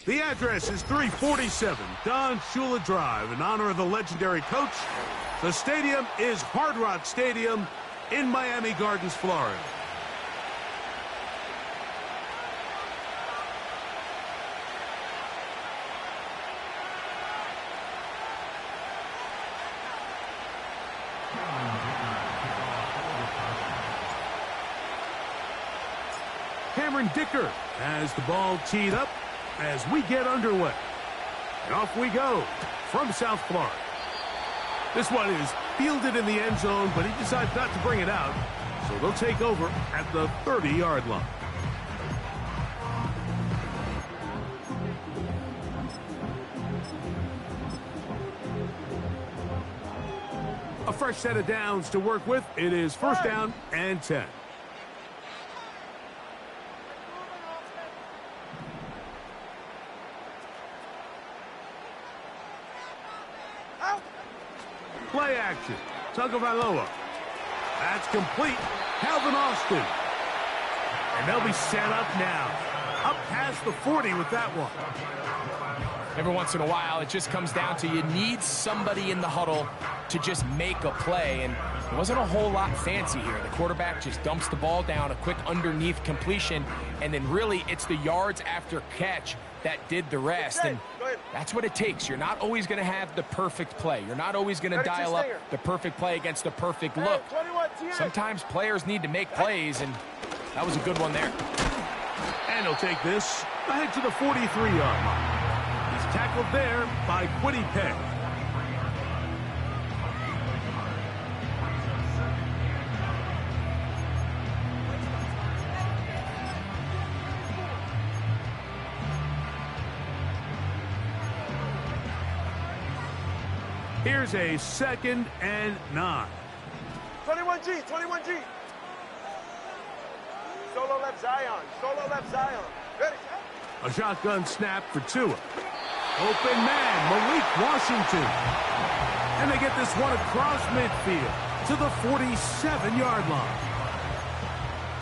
The address is 347 Don Shula Drive in honor of the legendary coach. The stadium is Hard Rock Stadium in Miami Gardens, Florida. Cameron Dicker has the ball teed up as we get underway. And off we go from South Florida. This one is fielded in the end zone, but he decides not to bring it out. So they'll take over at the 30-yard line. A fresh set of downs to work with. It is first down and 10. Play action. Tagovailoa. That's complete. Calvin Austin. And they'll be set up now. Up past the 40 with that one. Every once in a while, it just comes down to you need somebody in the huddle to just make a play. And it wasn't a whole lot fancy here. The quarterback just dumps the ball down, a quick underneath completion, and then really it's the yards after catch that did the rest. And that's what it takes. You're not always going to have the perfect play. You're not always going to dial up the perfect play against the perfect look. Sometimes players need to make plays, and that was a good one there. And he'll take this ahead to the 43-yard line. He's tackled there by Kwity Paye. Here's a 2nd and 9. 21G, 21G. Solo left Zion, solo left Zion. Ready? A shotgun snap for Tua. Open man, Malik Washington. And they get this one across midfield to the 47-yard line.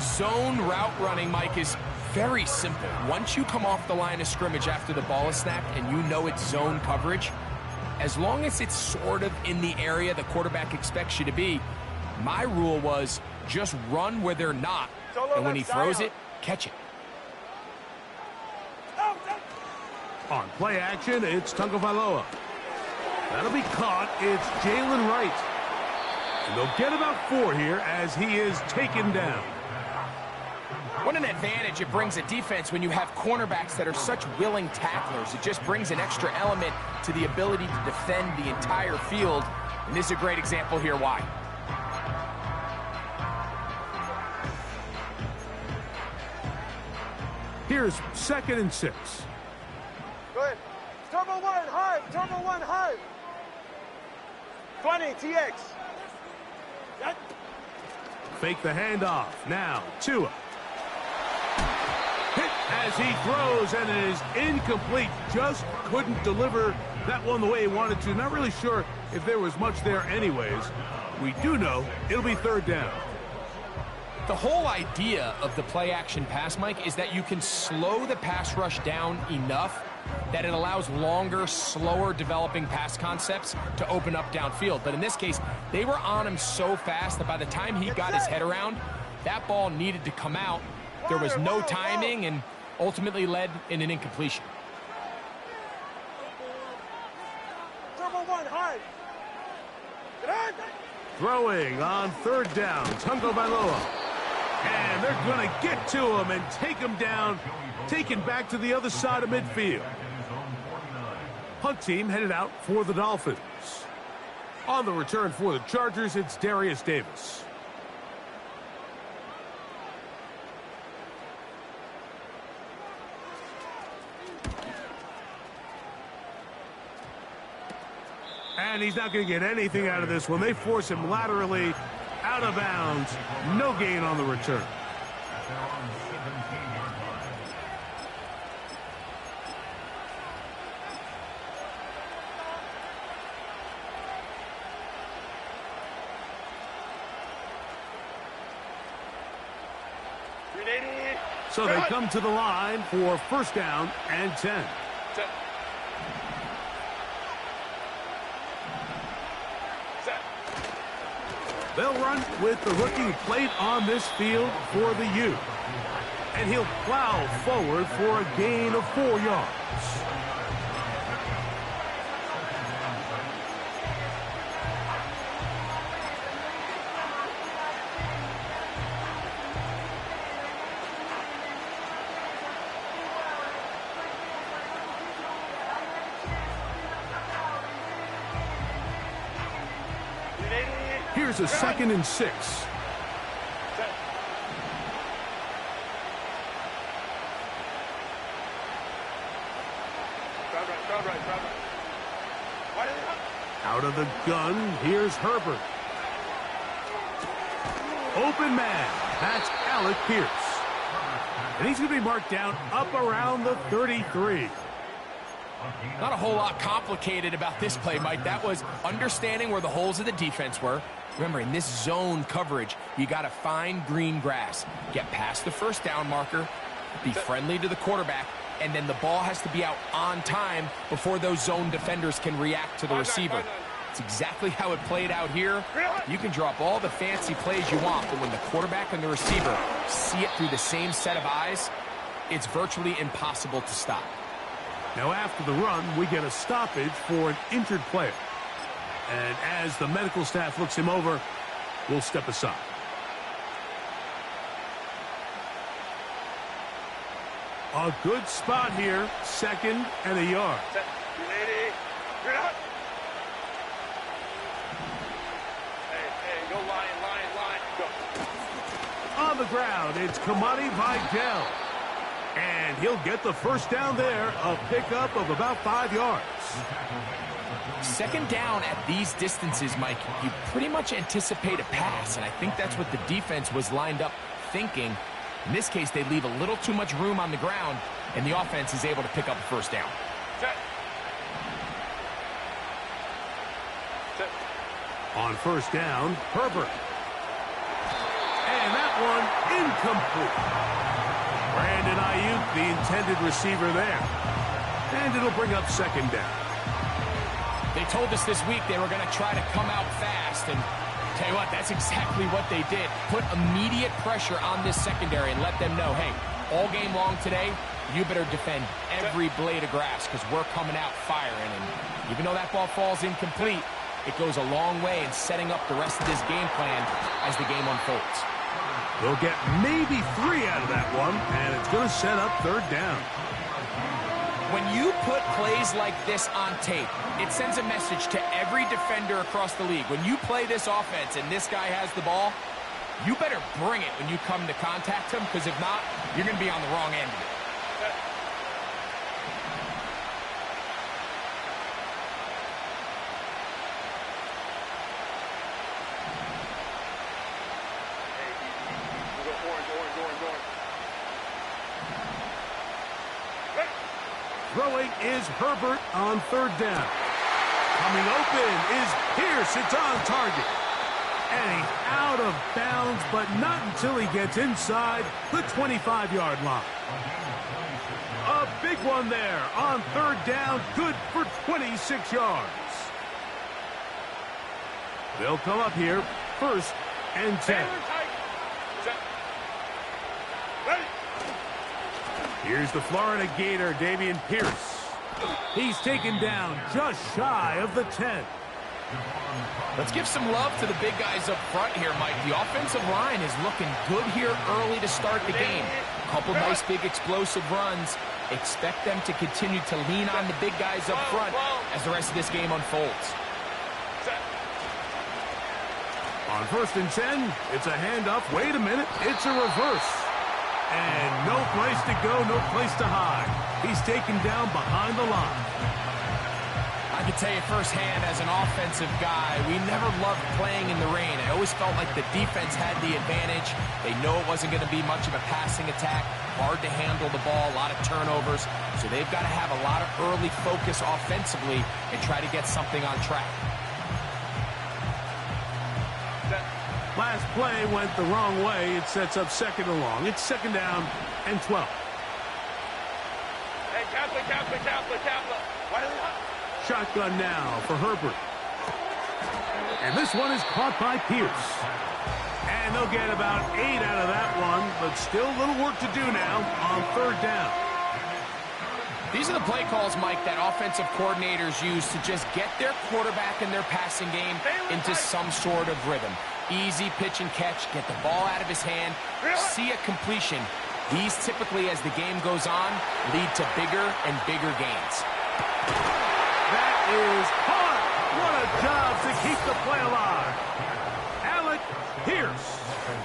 Zone route running, Mike, is very simple. Once you come off the line of scrimmage after the ball is snapped and you know it's zone coverage, as long as it's sort of in the area the quarterback expects you to be, my rule was just run where they're not. And when he throws it, catch it. On play action, it's Tagovailoa. That'll be caught. It's Jalen Wright. And they'll get about 4 here as he is taken down. What an advantage it brings a defense when you have cornerbacks that are such willing tacklers. It just brings an extra element to the ability to defend the entire field. And this is a great example here why. Here's 2nd and 6. Go ahead. Turbo 1, high. Turbo 1, high. 20, TX. Fake the handoff. Now, Tua. Hit as he throws, and it is incomplete. Just couldn't deliver that one the way he wanted to. Not really sure if there was much there anyways. We do know it'll be 3rd down. The whole idea of the play-action pass, Mike, is that you can slow the pass rush down enough that it allows longer, slower developing pass concepts to open up downfield. But in this case, they were on him so fast that by the time he got his head around, that ball needed to come out. There was no timing and ultimately led in an incompletion. Turbo 1, high. Throwing on 3rd down, Tagovailoa. And they're going to get to him and take him down, taken back to the other side of midfield. Punt team headed out for the Dolphins. On the return for the Chargers, it's Darius Davis. And he's not going to get anything out of this one. They force him laterally out of bounds. No gain on the return. So they come to the line for 1st down and 10. Set. Set. They'll run with the rookie who played on this field for the U. And he'll plow forward for a gain of 4 yards. Here's a 2nd and 6. Out of the gun, here's Herbert. Open man, that's Alec Pierce. And he's going to be marked down up around the 33. Not a whole lot complicated about this play, Mike. That was understanding where the holes of the defense were. Remember, in this zone coverage, you got to find green grass. Get past the first down marker, be friendly to the quarterback, and then the ball has to be out on time before those zone defenders can react to the receiver. It's exactly how it played out here. You can drop all the fancy plays you want, but when the quarterback and the receiver see it through the same set of eyes, it's virtually impossible to stop. Now after the run, we get a stoppage for an injured player. And as the medical staff looks him over, we'll step aside. A good spot here, 2nd and a yard. Set. Ready. Get up. Hey, go line. Go. On the ground, it's Kamani Vidal. And he'll get the first down there, a pickup of about 5 yards. 2nd down at these distances, Mike, you pretty much anticipate a pass, and I think that's what the defense was lined up thinking. In this case, they leave a little too much room on the ground, and the offense is able to pick up a first down. Set. Set. On first down, Herbert. And that one incomplete. Brandon Ayuk, the intended receiver there. And it'll bring up 2nd down. They told us this week they were going to try to come out fast, and tell you what, that's exactly what they did. Put immediate pressure on this secondary and let them know, hey, all game long today, you better defend every blade of grass because we're coming out firing. And even though that ball falls incomplete, it goes a long way in setting up the rest of this game plan as the game unfolds. They'll get maybe 3 out of that one, and it's going to set up 3rd down. When you put plays like this on tape, it sends a message to every defender across the league. When you play this offense and this guy has the ball, you better bring it when you come to contact him, because if not, you're going to be on the wrong end of it. Throwing is Herbert on 3rd down. Coming open is Pierce. It's on target. And he's out of bounds, but not until he gets inside the 25-yard line. A big one there on 3rd down. Good for 26 yards. They'll come up here 1st and 10. Here's the Florida Gator, Dameon Pierce. He's taken down just shy of the 10. Let's give some love to the big guys up front here, Mike. The offensive line is looking good here early to start the game. A couple nice big explosive runs. Expect them to continue to lean on the big guys up front as the rest of this game unfolds. On 1st and 10, it's a handoff. Wait a minute, it's a reverse. And no place to go, no place to hide. He's taken down behind the line. I can tell you firsthand, as an offensive guy, we never loved playing in the rain. I always felt like the defense had the advantage. They know it wasn't going to be much of a passing attack. Hard to handle the ball, a lot of turnovers. So they've got to have a lot of early focus offensively and try to get something on track. Last play went the wrong way. It sets up 2nd and long. It's 2nd down and 12. Hey, Shotgun now for Herbert. And this one is caught by Pierce. And they'll get about 8 out of that one, but still a little work to do now on third down. These are the play calls, Mike, that offensive coordinators use to just get their quarterback and their passing game into some sort of rhythm. Easy pitch and catch, get the ball out of his hand, see a completion. These typically, as the game goes on, lead to bigger and bigger gains. That is hard. What a job to keep the play alive. Alec Pierce,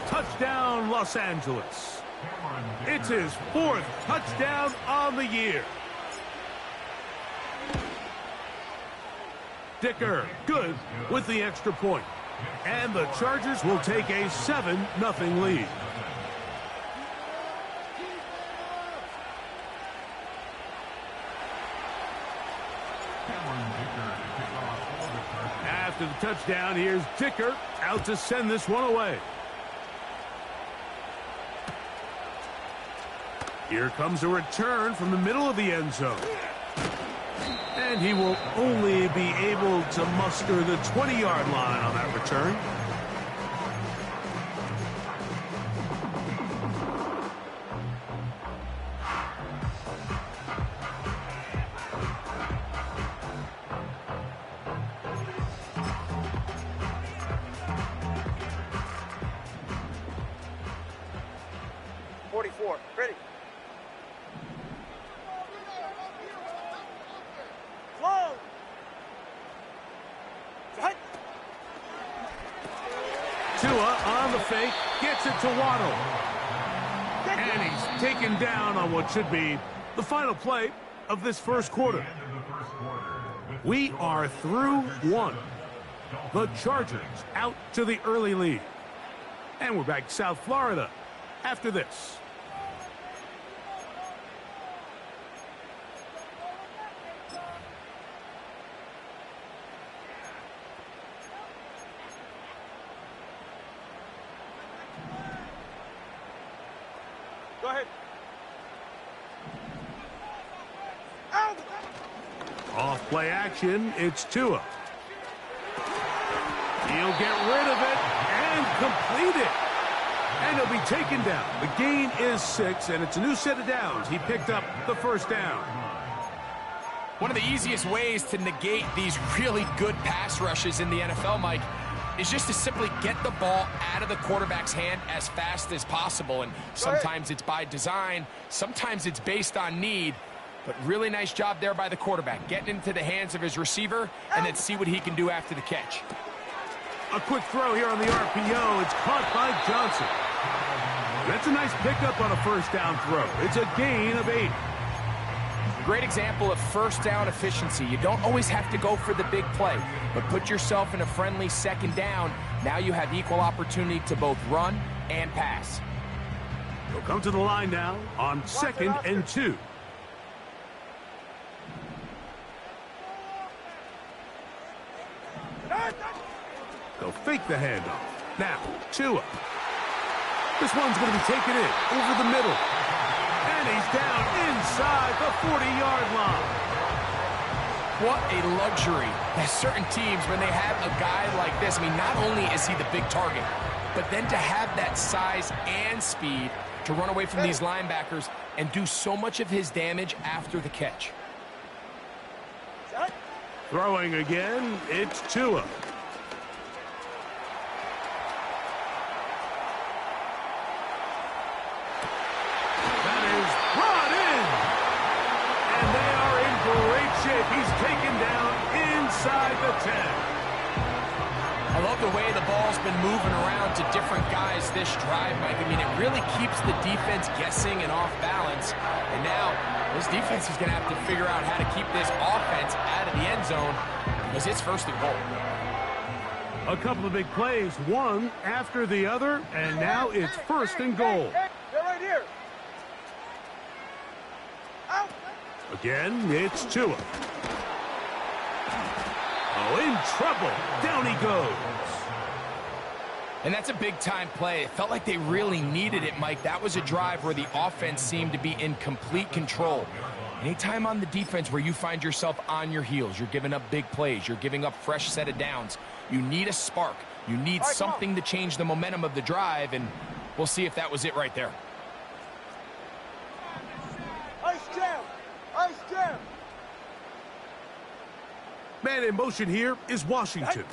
touchdown Los Angeles. It's his 4th touchdown on the year. Dicker, good with the extra point. And the Chargers will take a 7-0 lead. After the touchdown, here's Dicker out to send this one away. Here comes a return from the middle of the end zone. And he will only be able to muster the 20-yard line on that return. Ready. Tua on the fake, gets it to Waddle. And he's taken down on what should be the final play of this first quarter. We are through one. The Chargers out to the early lead. And we're back to South Florida after this. Go ahead. Off play action, it's Tua. He'll get rid of it and complete it. And he'll be taken down. The gain is 6, and it's a new set of downs. He picked up the first down. One of the easiest ways to negate these really good pass rushes in the NFL, Mike, is just to simply get the ball out of the quarterback's hand as fast as possible. And sometimes it's by design, sometimes it's based on need. But really nice job there by the quarterback, getting into the hands of his receiver and then see what he can do after the catch. A quick throw here on the RPO. It's caught by Johnson. That's a nice pickup on a first down throw. It's a gain of 8. Great example of first down efficiency. You don't always have to go for the big play, but put yourself in a friendly second down. Now you have equal opportunity to both run and pass. They'll come to the line now on 2nd and 2. They'll fake the handoff. Now, Tua. This one's going to be taken in over the middle. And he's down inside the 40-yard line. What a luxury that certain teams, when they have a guy like this, I mean, not only is he the big target, but then to have that size and speed to run away from these linebackers and do so much of his damage after the catch. Throwing again, it's Tua. He's taken down inside the 10. I love the way the ball's been moving around to different guys this drive, Mike. I mean, it really keeps the defense guessing and off balance. And now this defense is going to have to figure out how to keep this offense out of the end zone because it's first and goal. A couple of big plays, one after the other, and now it's first and goal. They're right here. Again, it's Tua. Oh, in trouble. Down he goes. And that's a big-time play. It felt like they really needed it, Mike. That was a drive where the offense seemed to be in complete control. Anytime on the defense where you find yourself on your heels, you're giving up big plays, you're giving up fresh set of downs, you need a spark. You need something to change the momentum of the drive, and we'll see if that was it right there. Ice jam! Ice jam! Man in motion here is Washington.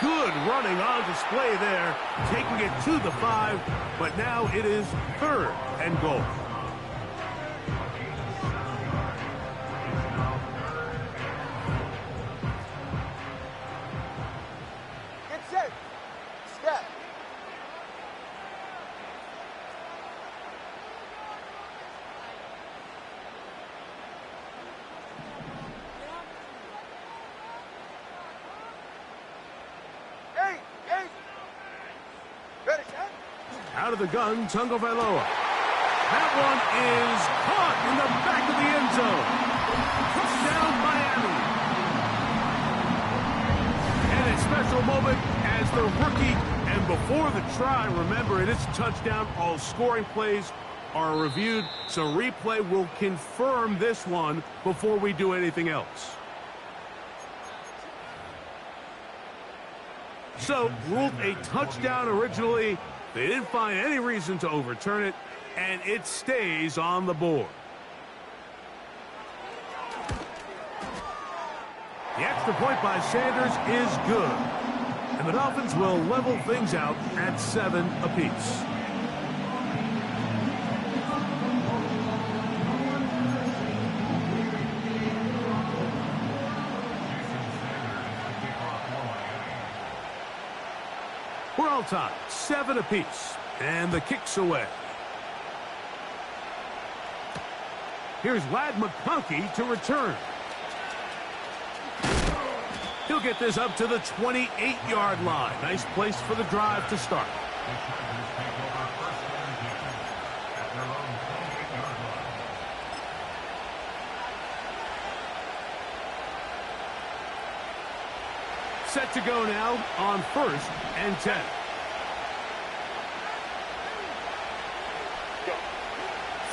Good running on display there, taking it to the 5, but now it is 3rd and goal. Get set! Step! Eight! Ready, set? Out of the gun, Tagovailoa. That one is caught in the back of the end zone. Touchdown, Miami. And a special moment as the rookie, and before the try, remember it is a touchdown. All scoring plays are reviewed, so replay will confirm this one before we do anything else. So, ruled a touchdown originally. They didn't find any reason to overturn it, and it stays on the board. The extra point by Sanders is good, and the Dolphins will level things out at 7 apiece. We're all tied, 7 apiece, and the kick's away. Here's Ladd McConkey to return. He'll get this up to the 28-yard line. Nice place for the drive to start. Set to go now on 1st and 10.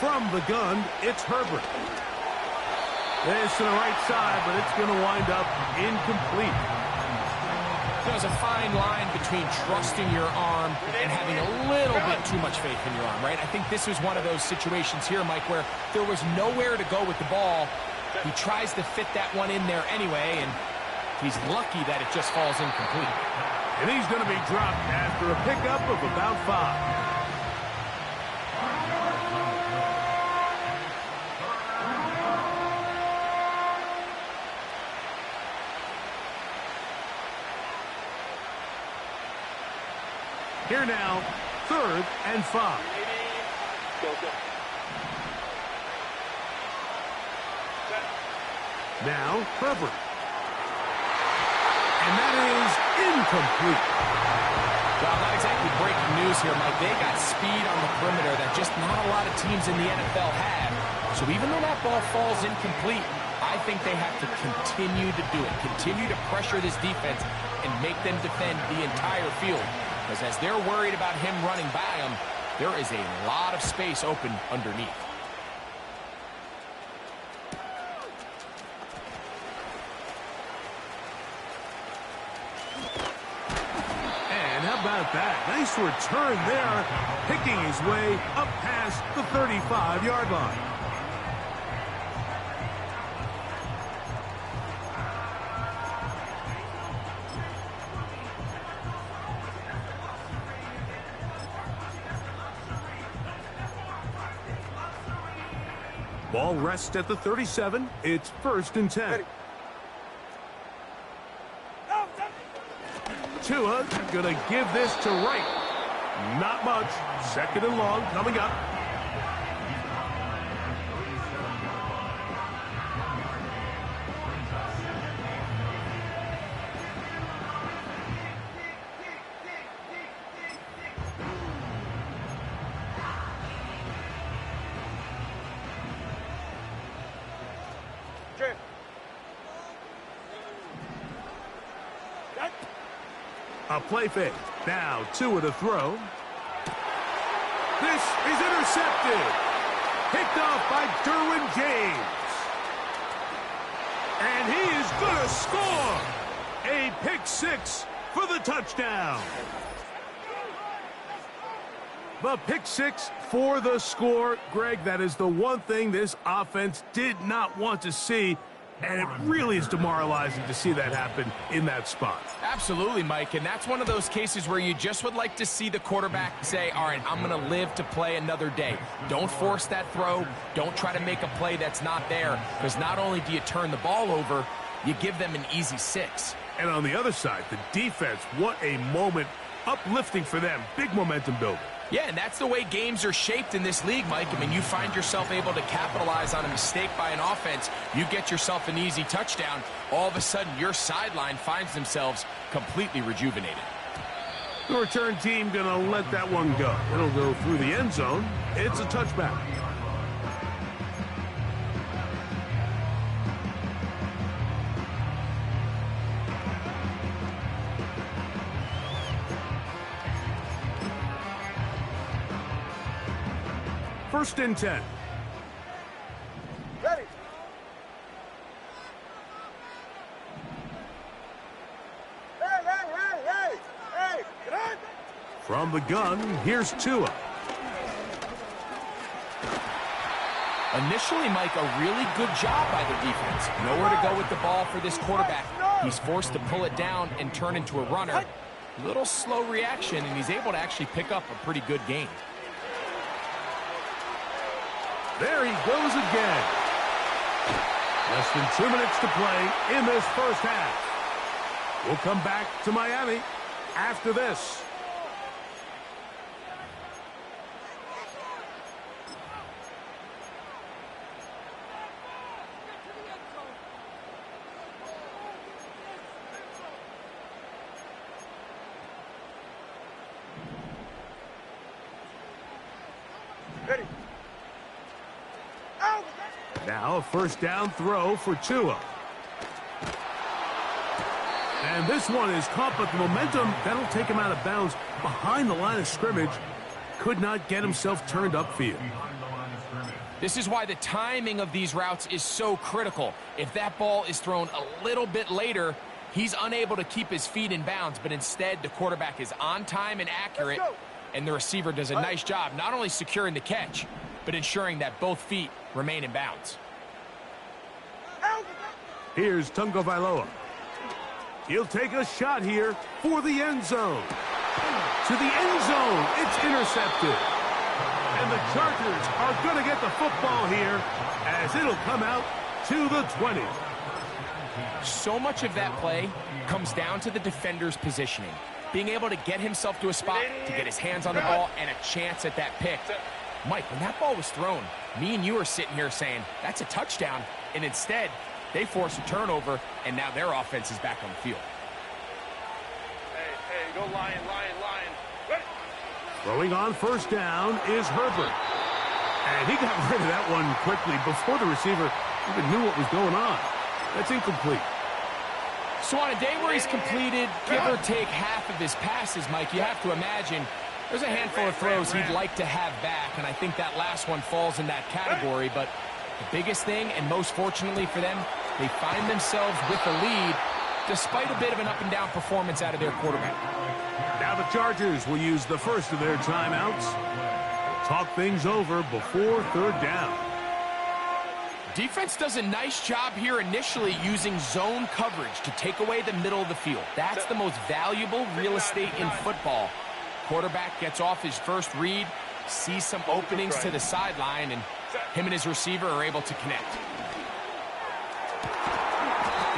From the gun, it's Herbert. This to the right side, but it's going to wind up incomplete. There's a fine line between trusting your arm and having a little bit too much faith in your arm, right? I think this was one of those situations here, Mike, where there was nowhere to go with the ball. He tries to fit that one in there anyway, and he's lucky that it just falls incomplete. And he's going to be dropped after a pickup of about 5. Here now, 3rd and 5. Now, Herbert. And that is incomplete. Well, not exactly breaking news here, Mike. They got speed on the perimeter that just not a lot of teams in the NFL have. So even though that ball falls incomplete, I think they have to continue to do it. Continue to pressure this defense and make them defend the entire field. Because as they're worried about him running by them, there is a lot of space open underneath. And how about that? Nice return there, picking his way up past the 35-yard line. Ball rests at the 37. It's 1st and 10. Tua gonna give this to Wright. Not much. 2nd and long coming up. A play fake. Now Tua to throw. This is intercepted. Picked off by Derwin James. And he is going to score. A pick six for the touchdown. The pick six for the score. Greg, that is the one thing this offense did not want to see. And it really is demoralizing to see that happen in that spot. Absolutely, Mike, and that's one of those cases where you just would like to see the quarterback say, all right, I'm going to live to play another day. Don't force that throw. Don't try to make a play that's not there, because not only do you turn the ball over, you give them an easy 6. And on the other side, the defense, what a moment. Uplifting for them. Big momentum building. Yeah, and that's the way games are shaped in this league, Mike. I mean, you find yourself able to capitalize on a mistake by an offense. You get yourself an easy touchdown. All of a sudden, your sideline finds themselves completely rejuvenated. The return team going to let that one go. It'll go through the end zone. It's a touchback. First and 10. Ready. Hey, get on. From the gun, here's Tua. Initially, Mike, a really good job by the defense. Nowhere to go with the ball for this quarterback. He's forced to pull it down and turn into a runner. Little slow reaction, and he's able to actually pick up a pretty good gain. There he goes again. Less than 2 minutes to play in this first half. We'll come back to Miami after this. Ready. Out. Now a first down throw for Tua. And this one is caught, but the momentum, that'll take him out of bounds behind the line of scrimmage. Could not get himself turned upfield. This is why the timing of these routes is so critical. If that ball is thrown a little bit later, he's unable to keep his feet in bounds, but instead the quarterback is on time and accurate, and the receiver does a nice job not only securing the catch, but ensuring that both feet remain in bounds. Here's Tungo Vailoa. He'll take a shot here for the end zone. To the end zone, it's intercepted. And the Chargers are going to get the football here as it'll come out to the 20. So much of that play comes down to the defender's positioning. Being able to get himself to a spot, to get his hands on the ball, and a chance at that pick. Mike, when that ball was thrown, me and you are sitting here saying, that's a touchdown. And instead, they force a turnover, and now their offense is back on the field. Hey, go Lion. Ready. Throwing on first down is Herbert. And he got rid of that one quickly before the receiver even knew what was going on. That's incomplete. So on a day where he's completed, give or take half of his passes, Mike, you have to imagine there's a handful of throws he'd like to have back, and I think that last one falls in that category. But the biggest thing, and most fortunately for them, they find themselves with the lead despite a bit of an up-and-down performance out of their quarterback. Now the Chargers will use the first of their timeouts. Talk things over before third down. Defense does a nice job here initially using zone coverage to take away the middle of the field. That's the most valuable real estate in football. Quarterback gets off his first read, sees some openings to the sideline, and him and his receiver are able to connect.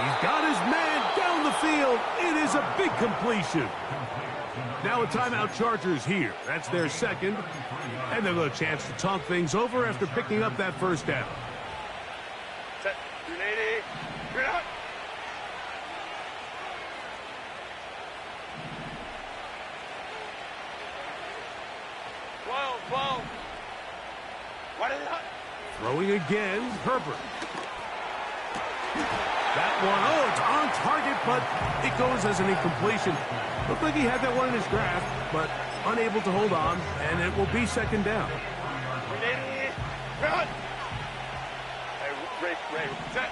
He's got his man down the field. It is a big completion. Now a timeout Chargers here. That's their second. And they'll get a chance to talk things over after picking up that first down. Set. 380. You're out. Throwing again, Herbert. That one, oh, it's on target, but it goes as an incompletion. Looked like he had that one in his grasp, but unable to hold on, and it will be second down. Run! Hey, Ray, set.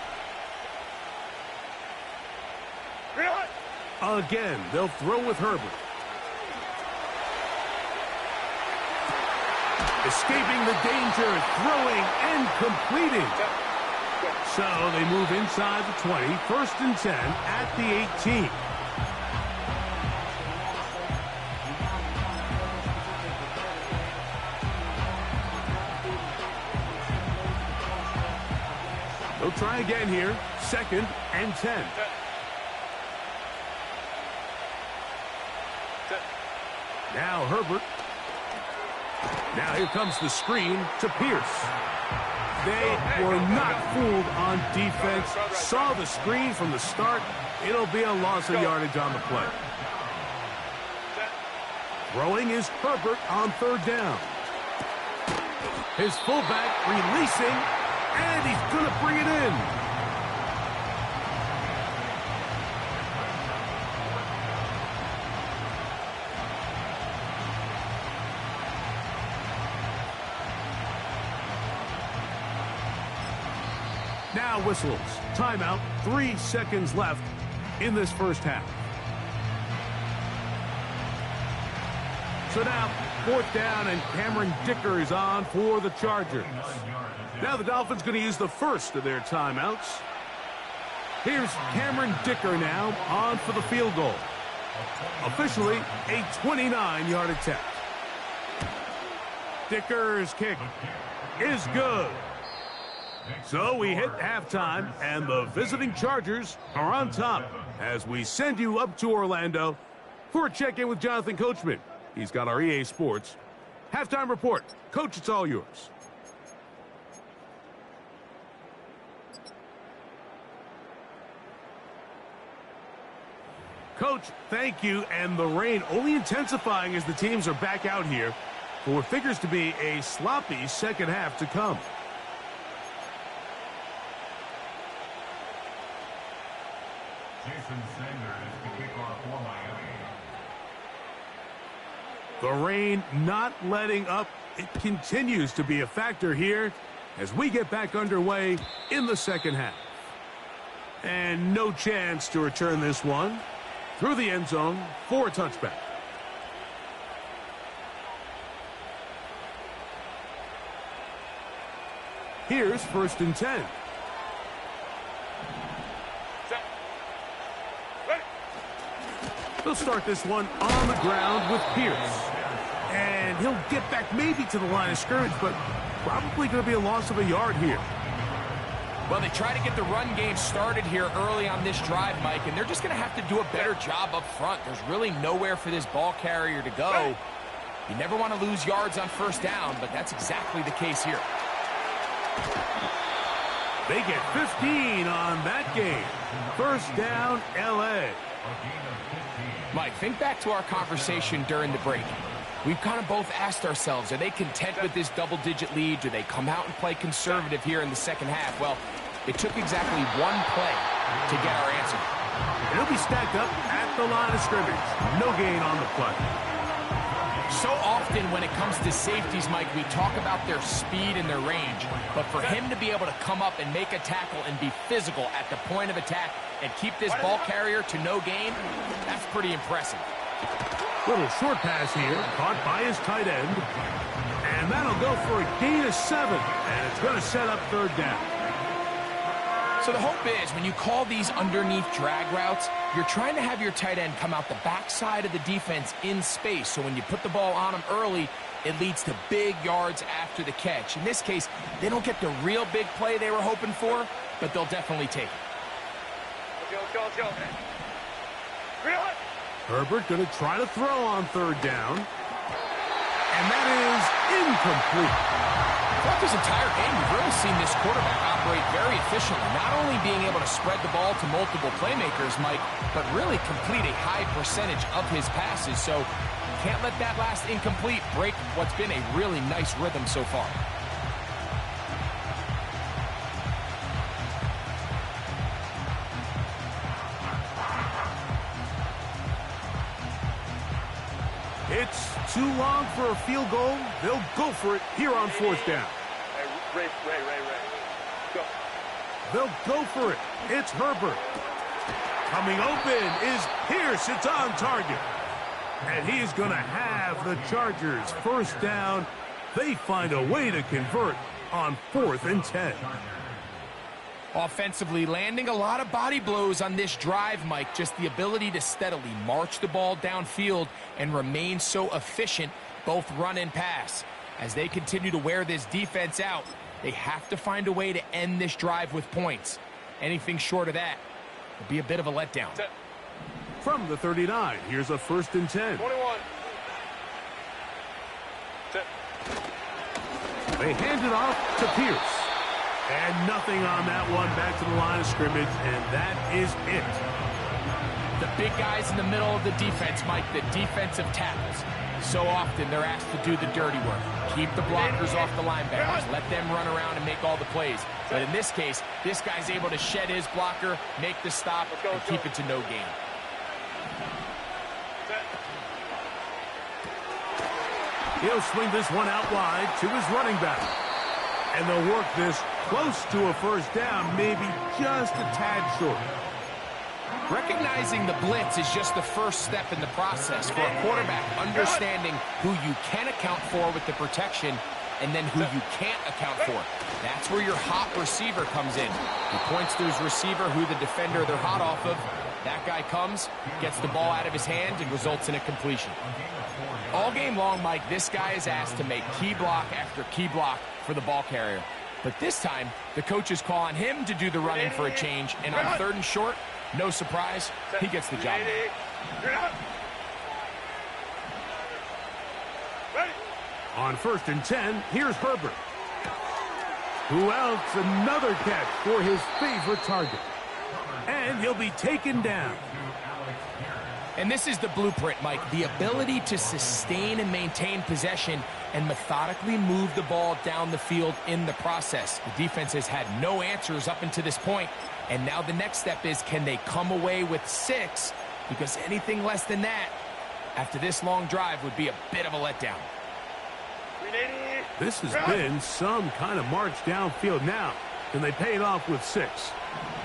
Run! Again, they'll throw with Herbert. Escaping the danger, throwing and completing. So they move inside the 20, 1st and 10 at the 18. They'll try again here, 2nd and 10. Now Herbert. Now here comes the screen to Pierce. They were not fooled on defense. Saw the screen from the start. It'll be a loss of yardage on the play. Throwing is Herbert on 3rd down. His fullback releasing, and he's going to bring it in. Now whistles. Timeout. 3 seconds left in this first half. So now 4th down, and Cameron Dicker is on for the Chargers. Now the Dolphins going to use the first of their timeouts. Here's Cameron Dicker now on for the field goal. Officially a 29-yard attempt. Dicker's kick is good. So we hit halftime, and the visiting Chargers are on top as we send you up to Orlando for a check-in with Jonathan Coachman. He's got our EA Sports halftime report. Coach, it's all yours. Coach, thank you, and the rain only intensifying as the teams are back out here for what figures to be a sloppy second half to come. Jason Sanders, the kickoff for Miami. The rain not letting up. It continues to be a factor here as we get back underway in the second half. And no chance to return this one through the end zone for a touchback. Here's 1st and 10. They'll start this one on the ground with Pierce. And he'll get back maybe to the line of scrimmage, but probably going to be a loss of a yard here. Well, they try to get the run game started here early on this drive, Mike, and they're just going to have to do a better job up front. There's really nowhere for this ball carrier to go. You never want to lose yards on 1st down, but that's exactly the case here. They get 15 on that game. 1st down, L.A. Mike, think back to our conversation during the break. We've kind of both asked ourselves, are they content with this double-digit lead? Do they come out and play conservative here in the second half? Well, it took exactly one play to get our answer. It'll be stacked up at the line of scrimmage. No gain on the play. So often when it comes to safeties, Mike, we talk about their speed and their range. But for him to be able to come up and make a tackle and be physical at the point of attack and keep this ball carrier to no gain, that's pretty impressive. Little short pass here, caught by his tight end. And that'll go for a gain of 7. And it's going to set up 3rd down. So the hope is when you call these underneath drag routes, you're trying to have your tight end come out the backside of the defense in space. So when you put the ball on him early, it leads to big yards after the catch. In this case, they don't get the real big play they were hoping for, but they'll definitely take it. Let's go. Herbert going to try to throw on 3rd down. And that is incomplete. Throughout this entire game, we've really seen this quarterback operate very efficiently, not only being able to spread the ball to multiple playmakers, Mike, but really complete a high percentage of his passes. So can't let that last incomplete break what's been a really nice rhythm so far. too long for a field goal. They'll go for it here on fourth down. Ray. Go. They'll go for it. It's Herbert. Coming open is Pierce. It's on target. And he's going to have the Chargers first down. They find a way to convert on 4th and 10. Offensively, landing a lot of body blows on this drive, Mike. Just the ability to steadily march the ball downfield and remain so efficient, both run and pass. As they continue to wear this defense out, they have to find a way to end this drive with points. Anything short of that would be a bit of a letdown. From the 39, here's a 1st and 10. 21. They hand it off to Pierce. And nothing on that one. Back to the line of scrimmage, and that is it. The big guys in the middle of the defense, Mike, the defensive tackles. So often they're asked to do the dirty work. Keep the blockers off the linebackers. Let them run around and make all the plays. But in this case, this guy's able to shed his blocker, make the stop, and keep it to no gain. He'll swing this one out wide to his running back. And they'll work this close to a first down, maybe just a tad short. Recognizing the blitz is just the first step in the process for a quarterback, understanding who you can account for with the protection and then who you can't account for. That's where your hot receiver comes in. He points to his receiver, who the defender they're hot off of. That guy comes, gets the ball out of his hand, and results in a completion. All game long, Mike, this guy is asked to make key block after key block for the ball carrier. But this time, the coach is calling him to do the running for a change, and on 3rd and short, no surprise, he gets the job. On 1st and 10, here's Herbert. Who else? Another catch for his favorite target. And he'll be taken down. And this is the blueprint, Mike. The ability to sustain and maintain possession and methodically move the ball down the field in the process. The defense has had no answers up until this point. And now the next step is, can they come away with 6? Because anything less than that, after this long drive, would be a bit of a letdown. This has been some kind of march downfield now. Can they pay it off with 6?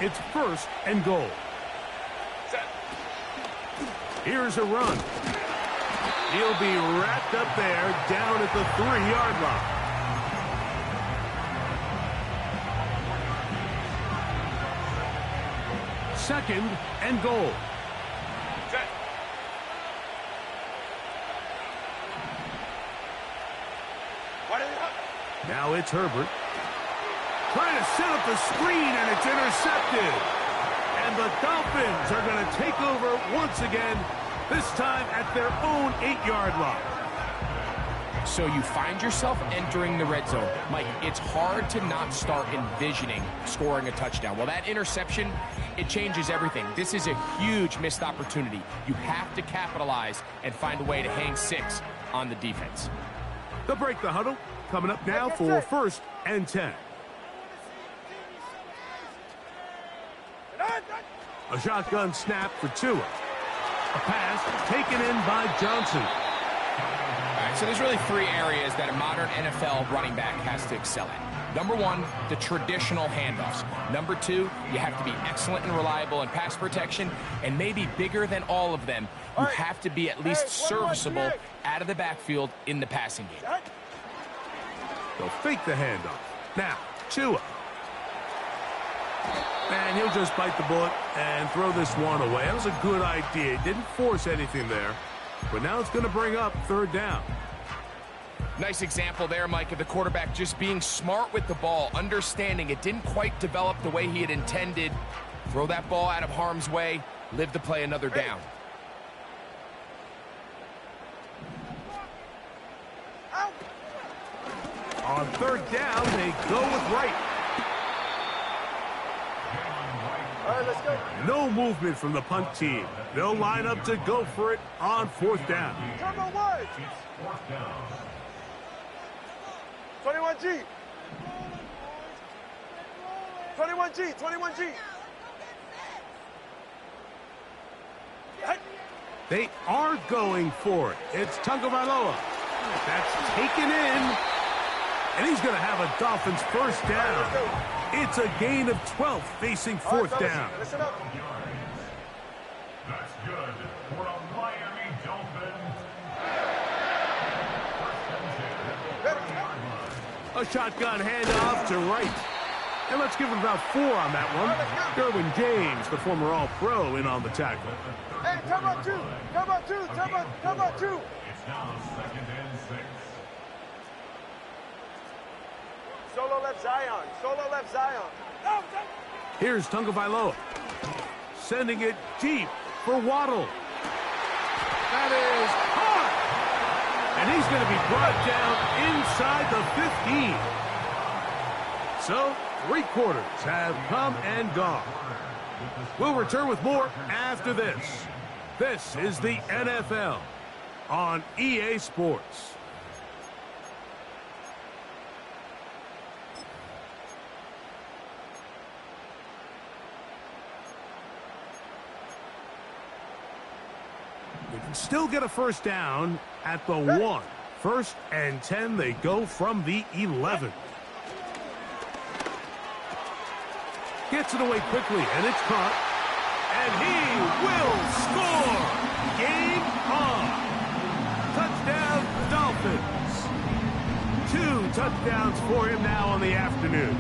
It's 1st and goal. Here's a run. He'll be wrapped up there down at the 3-yard line. Second and goal. Now it's Herbert. Trying to set up the screen, and it's intercepted. And the Dolphins are going to take over once again, this time at their own 8-yard line. So you find yourself entering the red zone. Mike, it's hard to not start envisioning scoring a touchdown. Well, that interception, it changes everything. This is a huge missed opportunity. You have to capitalize and find a way to hang 6 on the defense. They'll break the huddle. Coming up now for 1st and 10. A shotgun snap for Tua. A pass taken in by Johnson. All right, so there's really 3 areas that a modern NFL running back has to excel at. Number 1, the traditional handoffs. Number 2, you have to be excellent and reliable in pass protection. And maybe bigger than all of them, you have to be at least serviceable out of the backfield in the passing game. They'll fake the handoff. Now, Tua. And he'll just bite the bullet and throw this one away. That was a good idea. He didn't force anything there. But now it's going to bring up 3rd down. Nice example there, Mike, of the quarterback just being smart with the ball, understanding it didn't quite develop the way he had intended. Throw that ball out of harm's way, live to play another down. On 3rd down, they go with Wright. All right, let's go. No movement from the punt team. They'll line up to go for it on 4th down. Turbo 1. 21G. 21G. 21G. They are going for it. It's Tagovailoa. That's taken in. And he's going to have a Dolphins first down. It's a gain of 12 facing fourth down. Listen up. That's good for the Miami Dolphins. A shotgun handoff to right. And let's give him about 4 on that one. Derwin James, the former All-Pro, in on the tackle. Hey, come on, 2. Come on, 2. Come on, 2. It's now 2nd and 6. Solo left Zion. Solo left Zion. Here's Tagovailoa. Sending it deep for Waddle. That is caught. And he's going to be brought down inside the 15. So, 3 quarters have come and gone. We'll return with more after this. This is the NFL on EA Sports. They can still get a first down at the 1. 1st and 10, they go from the 11. Gets it away quickly, and it's caught. And he will score! Game on! Touchdown, Dolphins! 2 touchdowns for him now on the afternoon.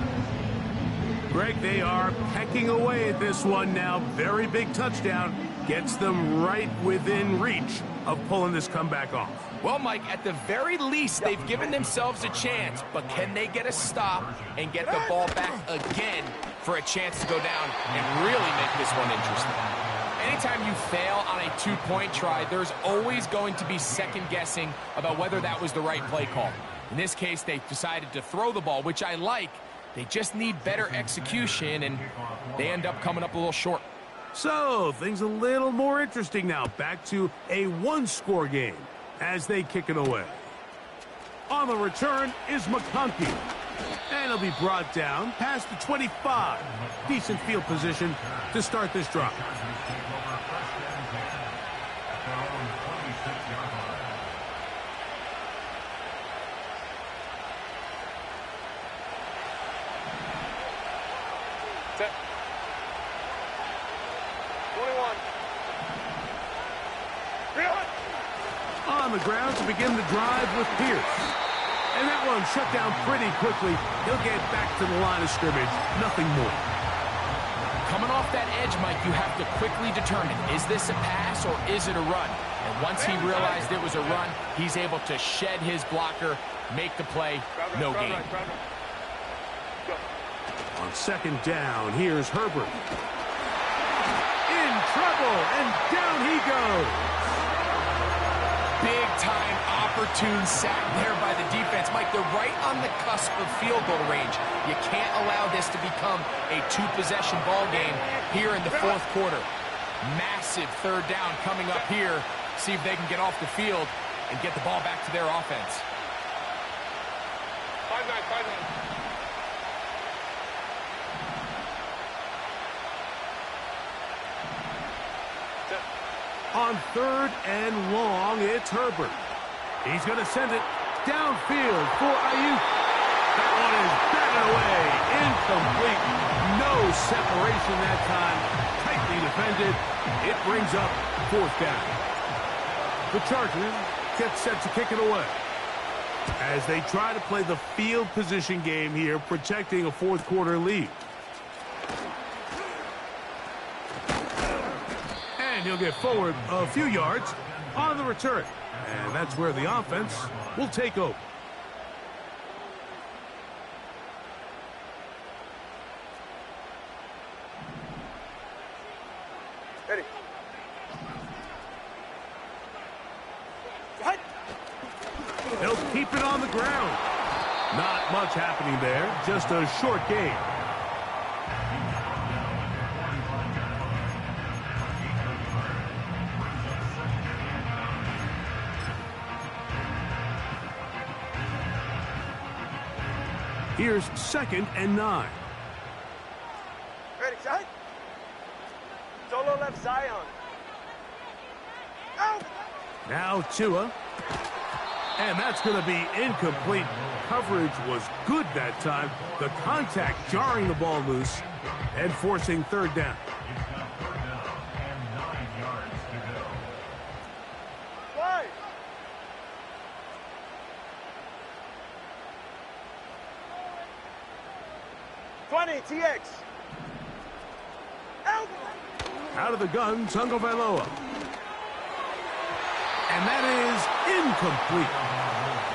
Greg, they are pecking away at this one now. Very big touchdown. Gets them right within reach of pulling this comeback off. Well, Mike, at the very least, they've given themselves a chance, but can they get a stop and get the ball back again for a chance to go down and really make this one interesting? Anytime you fail on a 2-point try, there's always going to be second guessing about whether that was the right play call. In this case, they decided to throw the ball, which I like. They just need better execution, and they end up coming up a little short. So, things a little more interesting now. Back to a 1-score game as they kick it away. On the return is McConkey. And he'll be brought down past the 25. Decent field position to start this drive. On the ground to begin the drive with Pierce. And that one shut down pretty quickly. He'll get back to the line of scrimmage. Nothing more. Coming off that edge, Mike, you have to quickly determine, is this a pass or is it a run? And once he realized it was a run, he's able to shed his blocker, make the play, no gain. On 2nd down, here's Herbert. In trouble, and down he goes. Big-time opportune sack there by the defense. Mike, they're right on the cusp of field goal range. You can't allow this to become a 2-possession ball game here in the 4th quarter. Massive 3rd down coming up here. See if they can get off the field and get the ball back to their offense. 5-9. On 3rd and long, it's Herbert. He's going to send it downfield for Ayuk. That one is batted away. Incomplete. No separation that time. Tightly defended. It brings up 4th down. The Chargers get set to kick it away as they try to play the field position game here, protecting a 4th quarter lead. And he'll get forward a few yards on the return. And that's where the offense will take over. Ready. They'll keep it on the ground. Not much happening there. Just a short game. Here's 2nd and 9. Ready, set. Solo left Zion. Out. Now Tua. And that's going to be incomplete. Coverage was good that time. The contact jarring the ball loose and forcing third down. It's now third down and 9 yards to go. Right. TX. Out. Out of the gun, Tagovailoa. And that is incomplete.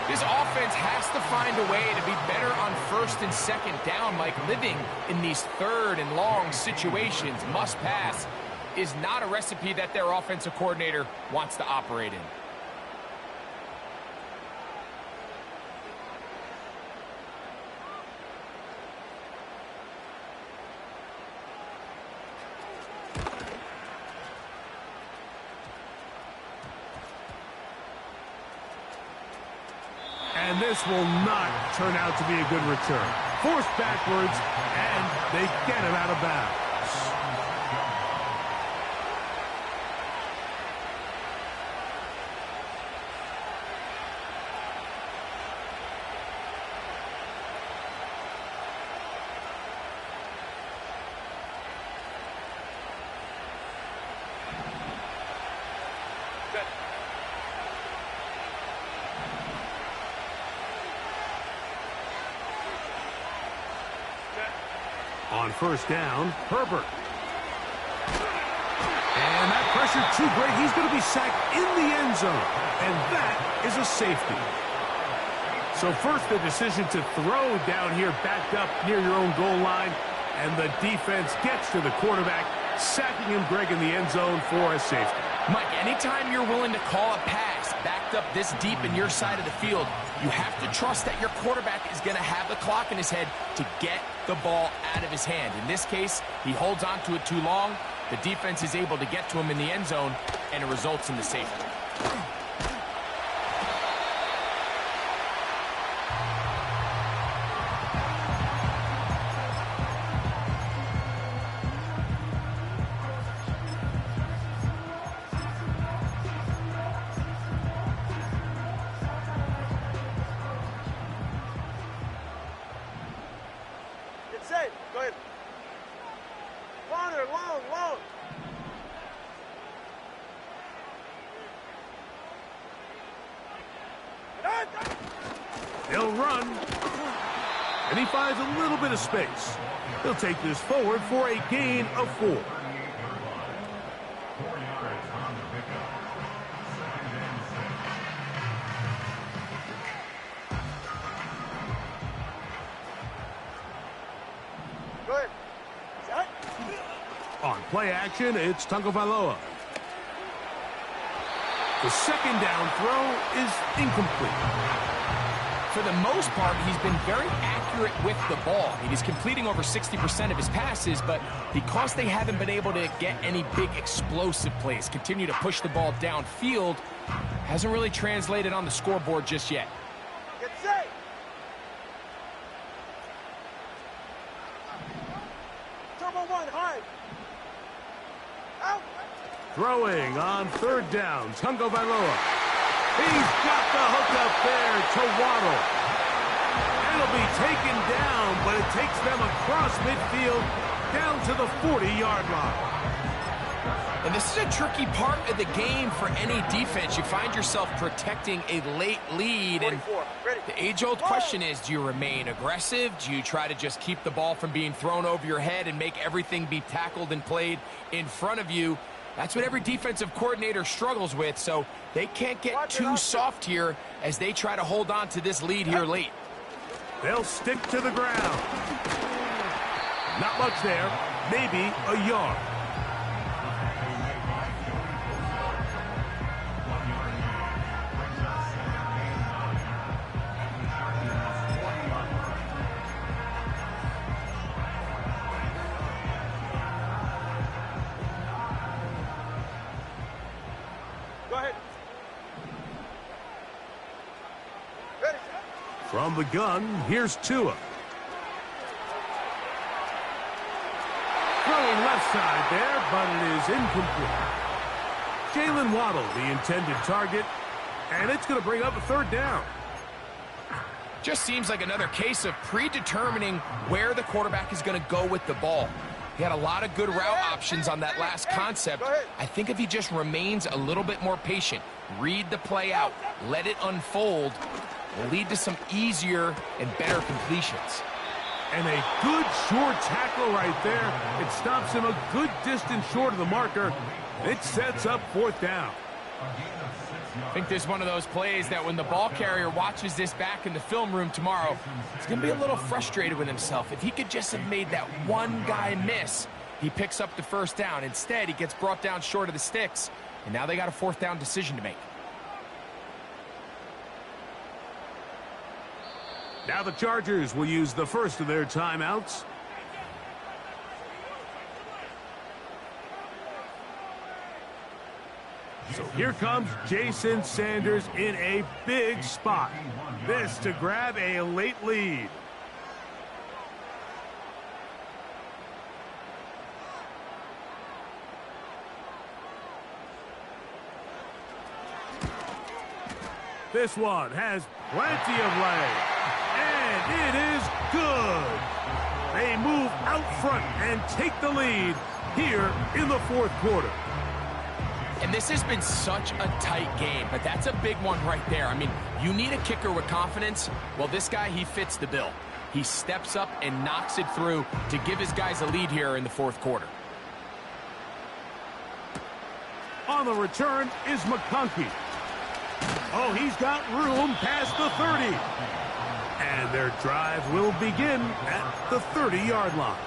This offense has to find a way to be better on first and second down, like living in these third and long situations. Must pass is not a recipe that their offensive coordinator wants to operate in. And this will not turn out to be a good return. Forced backwards, and they get him out of bounds. On first down, Herbert. And that pressure too great. He's going to be sacked in the end zone. And that is a safety. So first the decision to throw down here, backed up near your own goal line. And the defense gets to the quarterback, sacking him, Greg, in the end zone for a safety. Mike, anytime you're willing to call a pass backed up this deep in your side of the field, you have to trust that your quarterback is going to have the clock in his head to get the ball out of his hand. In this case, he holds on to it too long. The defense is able to get to him in the end zone, and it results in the safety. Get safe. Go ahead. Longer, long. He'll run. And he finds a little bit of space. He'll take this forward for a gain of 4. 4 yards on the pickup. Second and 6. Go ahead. Set. On play action, it's Tagovailoa. The second down throw is incomplete. For the most part, he's been very accurate with the ball. I mean, he's completing over 60% of his passes, but because they haven't been able to get any big explosive plays, continue to push the ball downfield, hasn't really translated on the scoreboard just yet. Get safe. Turbo 1, high. Out. Throwing on third down, Tagovailoa. He's got the hook up there to Waddle. It'll be taken down, but it takes them across midfield down to the 40-yard line. And this is a tricky part of the game for any defense. You find yourself protecting a late lead, and 44. Ready. the age-old question is, do you remain aggressive? Do you try to just keep the ball from being thrown over your head and make everything be tackled and played in front of you? That's what every defensive coordinator struggles with, so they can't get too soft here as they try to hold on to this lead here late. They'll stick to the ground. Not much there, maybe a yard. Go ahead. Ready. From the gun, here's Tua. Throwing left side there, but it is incomplete. Jalen Waddle, the intended target, and it's going to bring up a third down. Just seems like another case of predetermining where the quarterback is going to go with the ball. He had a lot of good route options on that last concept. I think if he just remains a little bit more patient, read the play out, let it unfold, will lead to some easier and better completions. And a good short tackle right there. It stops him a good distance short of the marker. It sets up fourth down. I think this is one of those plays that when the ball carrier watches this back in the film room tomorrow, he's going to be a little frustrated with himself. If he could just have made that one guy miss, he picks up the first down. Instead, he gets brought down short of the sticks, and now they got a fourth down decision to make. Now the Chargers will use the first of their timeouts. So here comes Jason Sanders in a big spot. This to grab a late lead. This one has plenty of leg. And it is good. They move out front and take the lead here in the fourth quarter. And this has been such a tight game, but that's a big one right there. I mean, you need a kicker with confidence. Well, this guy, he fits the bill. He steps up and knocks it through to give his guys a lead here in the fourth quarter. On the return is McConkey. Oh, he's got room past the 30. And their drive will begin at the 30-yard line.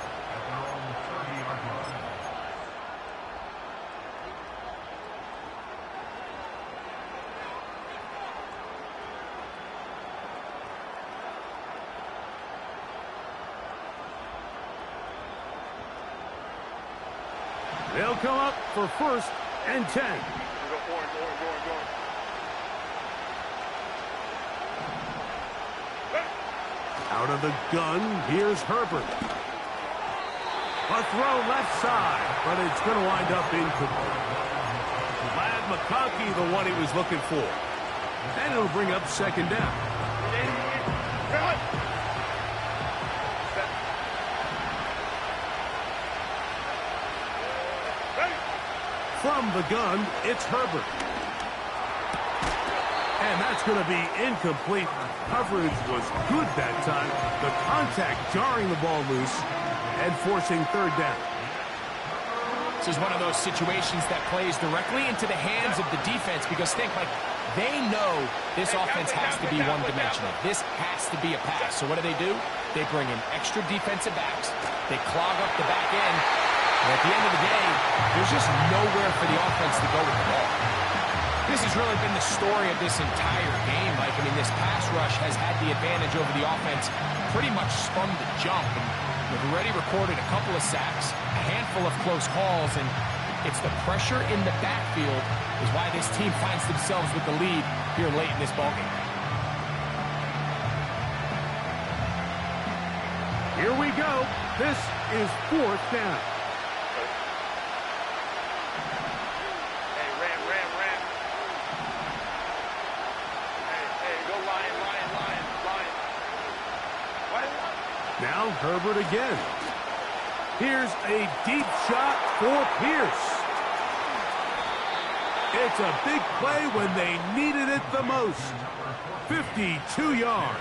They'll come up for first and 10. Out of the gun, here's Herbert. A throw left side, but it's going to wind up incomplete. Ladd McConkey, the one he was looking for. And it'll bring up second down. From the gun, it's Herbert. And that's going to be incomplete. Coverage was good that time. The contact jarring the ball loose and forcing third down. This is one of those situations that plays directly into the hands of the defense because think, they know this offense has to be one-dimensional. This has to be a pass. So what do? They bring in extra defensive backs. They clog up the back end. And at the end of the day, there's just nowhere for the offense to go with the ball. This has really been the story of this entire game, Mike. I mean, this pass rush has had the advantage over the offense pretty much from the jump. And we've already recorded a couple of sacks, a handful of close calls, and it's the pressure in the backfield is why this team finds themselves with the lead here late in this ballgame. Here we go. This is fourth down. Now Herbert again. Here's a deep shot for Pierce. It's a big play when they needed it the most. 52 yards.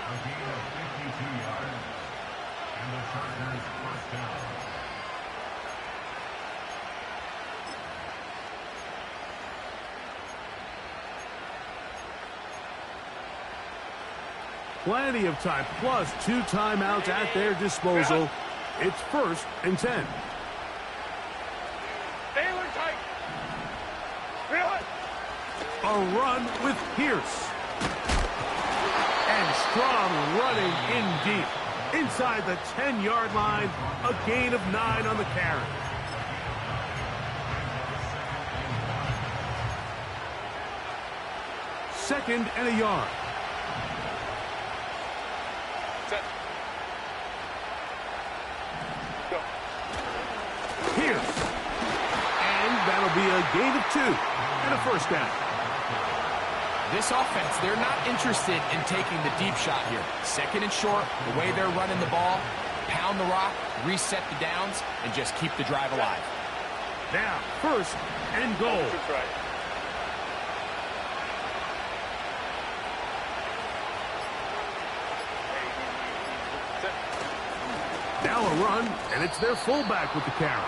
A gain of 52 yards. And the Chargers first down. Plenty of time, plus 2 timeouts at their disposal. It's first and 10. A run with Pierce. And strong running in deep. Inside the 10-yard line, a gain of 9 on the carry. Second and a yard. Pierce. And that'll be a gain of 2 and a first down. This offense, they're not interested in taking the deep shot here. Second and short, the way they're running the ball, pound the rock, reset the downs, and just keep the drive alive. Now, first and goal. Now a run, and it's their fullback with the carry.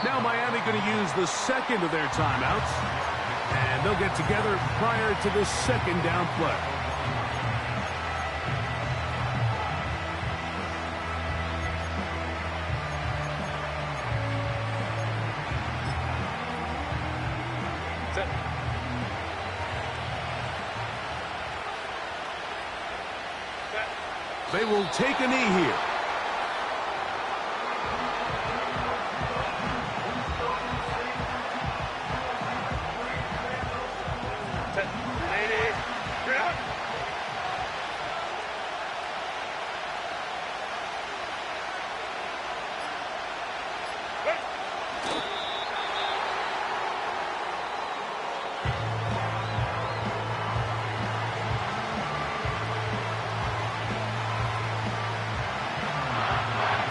Now Miami going to use the second of their timeouts, and they'll get together prior to the second down play. They will take a knee here.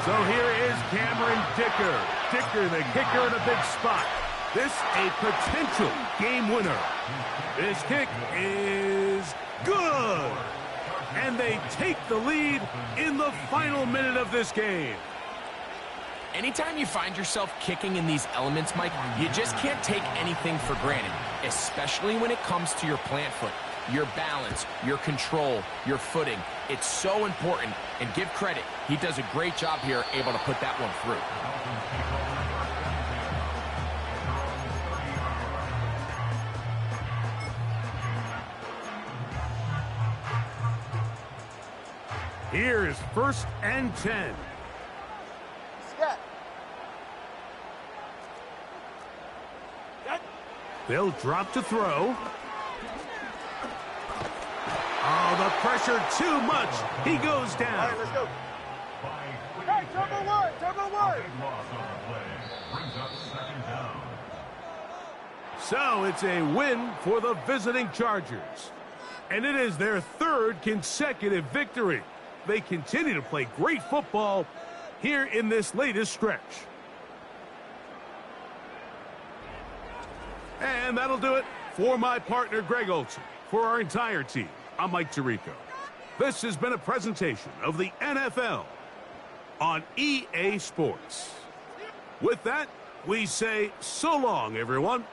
So here is Cameron Dicker. Dicker, the kicker, in a big spot. This a potential game winner. This kick is good. And they take the lead in the final minute of this game. Anytime you find yourself kicking in these elements, Mike, you just can't take anything for granted, especially when it comes to your plant foot, your balance, your control, your footing. It's so important, and give credit. He does a great job here, able to put that one through. Here is first and 10. Scat. They'll drop to throw. Oh, the pressure too much. He goes All down. right, let's go. Hey, turbo one, turbo one. Loss on the play. Brings up second down. So it's a win for the visiting Chargers. And it is their third consecutive victory. They continue to play great football here in this latest stretch. And that'll do it for my partner, Greg Olson. For our entire team, I'm Mike Tirico. This has been a presentation of the NFL on EA Sports. With that, we say so long, everyone.